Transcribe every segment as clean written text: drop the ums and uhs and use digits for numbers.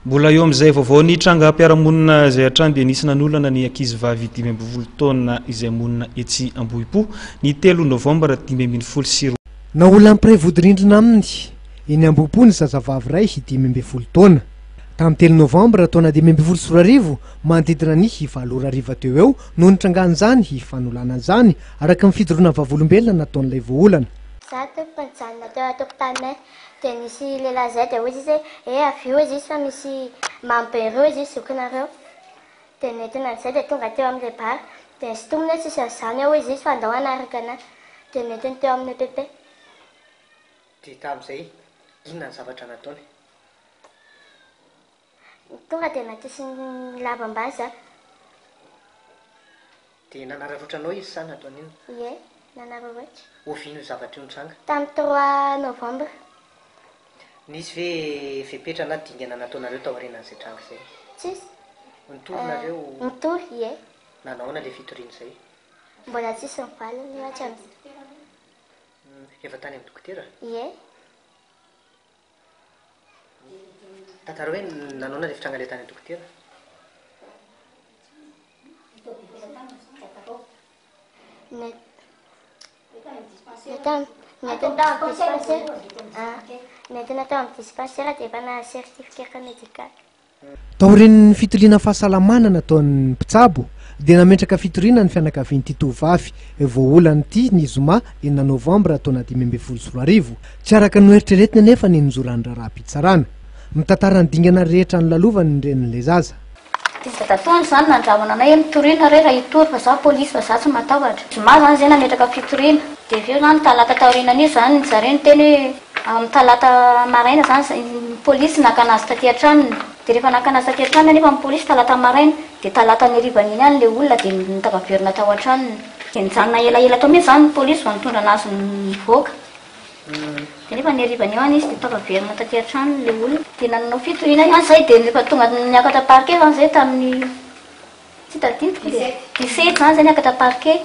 Mbola eo amin'izay vaovao ny tranga mpiara-monina izay hatrany dia nisy nanolana ny ankizy vavy 12 taona izay monina etsy Ambohipo ny 3 novambra 2024. Na olona mpiray-vodorindrina aminy eny Ambohipo ny zazavavy ray 12 taona. Tamin'ny 3 novambra taona 2024 manodidina ny 7 teo eo no nitrangan'izany fanoloanan'izany araka ny fidorona vavolombelona nataon'ilay voaolana. Zato mpanjanona teo an-tokotaninay dia nisy lehilahy zay dia hozy izy avy izy fa misy mambereo izy zokinareo dia nentina an'izay dia tonga teo amin'ilay bara dia sitomina tsisy azany ao izy fa andao anaraka anahy dia nentiny teo amin'ny pepe. Dia tamin'izay inona ny zavatra nataony? Tonga dia natisy ny labam-baza. Dia nanararaotranao izy sa nataony inona? Ie, nanararaotra. Oviano zavatra io nitranga? Tamin'ny 3 novambra. Nisy ve fepetra na dingana nataonareo tao aorianan'izay tranga izay? Tsisy. Nitory nareo? Nitory, ie. Nanaona ilay fitoriana izay? Mbola tsisy mivaly loatra amin'izay. Efa tany amin'ny dokotera? Ie. Tantara hoe nanaona ilay fitranga ilay tany amin'ny dokotera? Nentina tao amin'ny dispensaire dia efa na certificat médical. Taorian'ny fitoliana fahasalamana nataon'ny mpitsabo dia nametraka fitoriana ny fianakavian'ity tovavy voaolana ity ny zoma 9 novambra taona 2024. Tsy araka ny eritreretina nefa ny nijorany raharaham-pitsarana. Mitantara ny dingana rehetra ny lalovany ny renin'ilay zaza. Tataony zany nandrahona anay mitoriana rehefa hitory fa za polisy fa za tsy matahotra. Zoma zany zay nametraka fitoriana dia avy eo zany talata taorianan'io zany zareo ny teny hoe amin'ny talata maraina zany polisy nakanazy taty an-tranony dia rehefa nakanazy taty an-tranony nefa ny polisy talata maraina dia talata ny arivany iny any ilay olona dia nitapaverina tao an-tranony dia nijanona elaela tao mihitsy zany ny polisy vao nitondra anazy nivoaka dia nefa ny arivany eo any izy dia nitapaverina taty an-tranony ilay olona dia nanao fitoriana ihany zay dia rehefa tonga niakatra parquet zany zay tamin'ny tsy tadidiko dia 17 zany zay niakatra parquet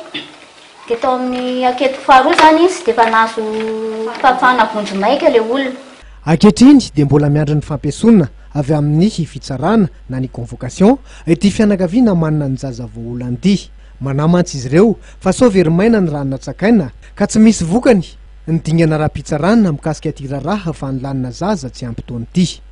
dia tao amin'ny ankety faharoa zany izy dia efa nahazo fahafahana vonjy maika ilay olona. Ankehitriny dia mbola miandry ny fampiasonana avy amin'ny fitsarana na ny convocation ity fianakaviana manana ny zaza voaolana-ity. Manamantsy izy ireo fa sao very maina ny rano natsakaina ka tsy misy vokany ny dingana raha-pitsarana mikasika ity raharaha fa nilanina zaza tsy ampy taona ity.